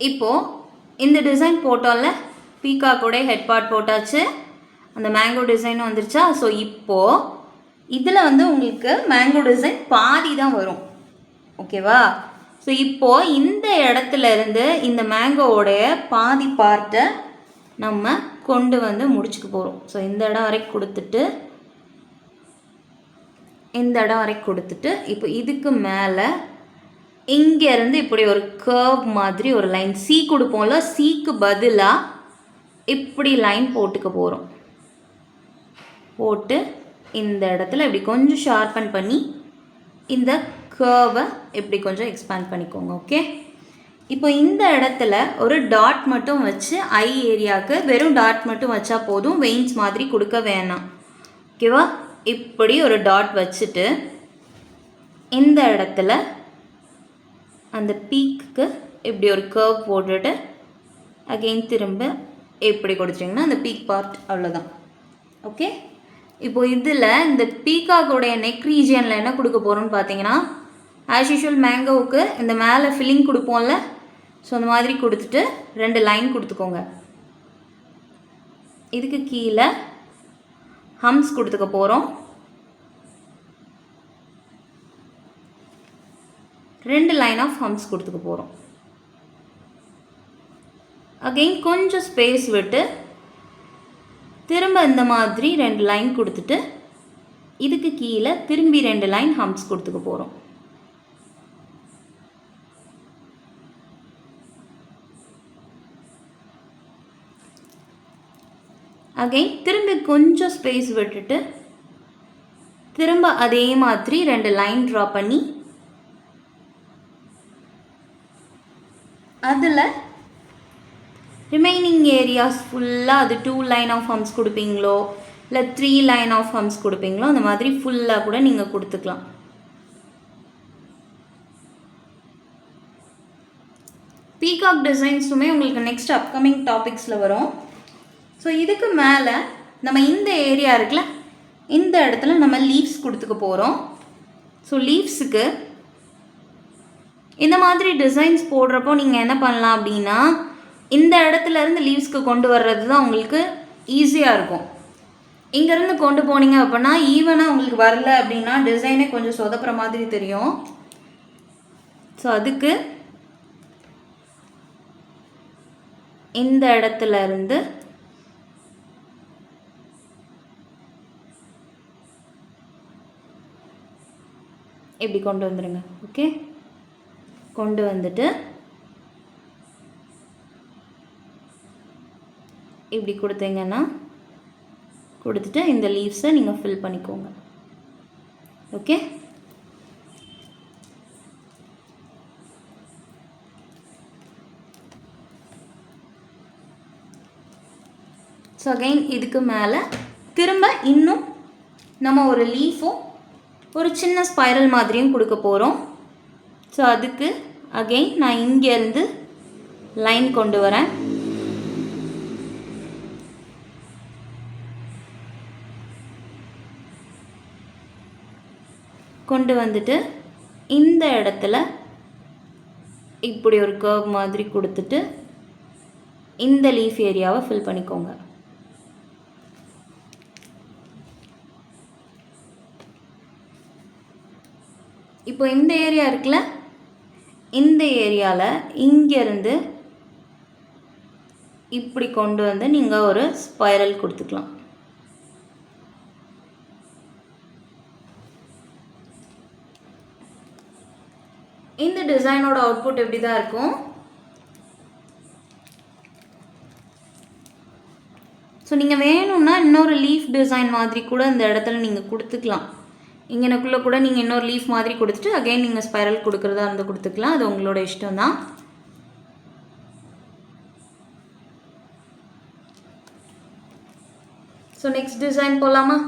இப்போது இந்த design போட்டோம்ல, பீகாக்கோட head part போட்டாச்சு, அந்த மேங்கோ டிசைனும் வந்துருச்சா. ஸோ இப்போது இதில் வந்து உங்களுக்கு மேங்கோ டிசைன் பாதி தான் வரும். ஓகேவா? ஸோ இப்போது இந்த இடத்துல இருந்து இந்த மேங்கோவோடைய பாதி பார்ட்டை நம்ம கொண்டு வந்து முடிச்சுக்க போகிறோம். ஸோ இந்த இடம் வரைக்கும் கொடுத்துட்டு, இந்த இடம் வரைக்கும் கொடுத்துட்டு, இப்போ இதுக்கு மேலே இங்கேருந்து இப்படி ஒரு கர்வ் மாதிரி ஒரு லைன், சி கொடுப்போம்ல, சிக்கு பதிலாக இப்படி லைன் போட்டுக்க போகிறோம். போட்டு இந்த இடத்துல இப்படி கொஞ்சம் ஷார்பன் பண்ணி இந்த கர்வை இப்படி கொஞ்சம் எக்ஸ்பேண்ட் பண்ணிக்கோங்க. ஓகே, இப்போ இந்த இடத்துல ஒரு டாட் மட்டும் வச்சு ஐ ஏரியாவுக்கு வெறும் டாட் மட்டும் வச்சா போதும், வெயின்ஸ் மாதிரி கொடுக்க வேணாம். ஓகேவா? இப்படி ஒரு டாட் வச்சுட்டு இந்த இடத்துல அந்த பீக்கு இப்படி ஒரு கர்வ் போட்டுட்டு அகெயின் திரும்ப இப்படி கொடுத்துட்டிங்கன்னா அந்த பீக் பார்ட் அவ்வளோதான். ஓகே, இப்போ இதில் இந்த பீகாக்கோடைய நெக் ரீஜியனில் என்ன கொடுக்க போகிறோம்னு பார்த்தீங்கன்னா, ஆஸ் யூஷுவல் மேங்கோவுக்கு இந்த மேலே ஃபில்லிங் கொடுப்போம்ல, ஸோ அந்த மாதிரி கொடுத்துட்டு 2 லைன் கொடுத்துக்கோங்க. இதுக்கு கீழே ஹம்ஸ் கொடுத்துக்க போகிறோம். 2 லைன் ஆஃப் ஹம்ஸ் கொடுத்துக்க போகிறோம். அகெயின் கொஞ்சம் ஸ்பேஸ் விட்டு திரும்ப இந்த மாதிரி 2 லைன் கொடுத்துட்டு இதுக்கு கீழே திரும்பி 2 லைன் ஹம்ஸ் கொடுத்துக்க போகிறோம். அகெயின் திரும்பி கொஞ்சம் ஸ்பேஸ் விட்டுட்டு திரும்ப அதே மாதிரி 2 லைன் ட்ரா பண்ணி அதில் ரிமைனிங் ஏரியாஸ் ஃபுல்லாக அது 2 லைன் ஆஃப் ஹம்ஸ் கொடுப்பீங்களோ இல்லை 3 லைன் ஆஃப் ஹம்ஸ் கொடுப்பீங்களோ அந்த மாதிரி ஃபுல்லாக கூட நீங்கள் கொடுத்துக்கலாம். பீகாக் டிசைன்ஸுமே உங்களுக்கு நெக்ஸ்ட் அப்கமிங் டாபிக்ஸில் வரும். ஸோ இதுக்கு மேலே நம்ம இந்த ஏரியா இருக்குல்ல, இந்த இடத்துல நம்ம லீவ்ஸ் கொடுத்துக்க போகிறோம். ஸோ லீவ்ஸுக்கு இந்த மாதிரி டிசைன்ஸ் போடுறப்போ நீங்கள் என்ன பண்ணலாம் அப்படின்னா, இந்த இடத்துல இருந்து லீவ்ஸ்க்கு கொண்டு வர்றது தான் உங்களுக்கு ஈஸியாக இருக்கும். இங்கேருந்து கொண்டு போனீங்க அப்படின்னா ஈவனாக உங்களுக்கு வரல அப்படின்னா டிசைனே கொஞ்சம் சொதப்புற மாதிரி தெரியும். ஸோ அதுக்கு இந்த இடத்துல இருந்து இப்படி கொண்டு வந்துடுங்க. ஓகே, கொண்டு வந்துட்டு இப்படி கொடுத்தீங்கன்னா கொடுத்துட்டு இந்த லீவ்ஸை நீங்கள் ஃபில் பண்ணிக்கோங்க. ஓகே, ஸோ அகைன் இதுக்கு மேலே திரும்ப இன்னும் நம்ம ஒரு லீஃபும் ஒரு சின்ன ஸ்பைரல் மாதிரியும் கொடுக்க போகிறோம். ஸோ அதுக்கு அகெயின் நான் இங்கேருந்து லைன் கொண்டு வரேன். கொண்டு வந்துட்டு இந்த இடத்துல இப்படி ஒரு கர்வ் மாதிரி கொடுத்துட்டு இந்த லீஃப் ஏரியாவை ஃபில் பண்ணிக்கோங்க. இப்போ இந்த ஏரியா இருக்குல்ல, இந்த ஏரியாவில் இங்கேருந்து இப்படி கொண்டு வந்து நீங்கள் ஒரு ஸ்பைரல் கொடுத்துக்கலாம். இந்த டிசைனோட அவுட்புட் எப்படி தான் இருக்கும். ஸோ நீங்கள் வேணும்னா இன்னொரு லீஃப் டிசைன் மாதிரி கூட இந்த இடத்துல நீங்கள் கொடுத்துக்கலாம். இங்கனக்குள்ளே கூட நீங்கள் இன்னொரு லீஃப் மாதிரி கொடுத்துட்டு அகைன் நீங்கள் ஸ்பைரல் கொடுக்குறதா இருந்து கொடுத்துக்கலாம். அது உங்களோட இஷ்டம் தான். ஸோ நெக்ஸ்ட் டிசைன் போகலாமா?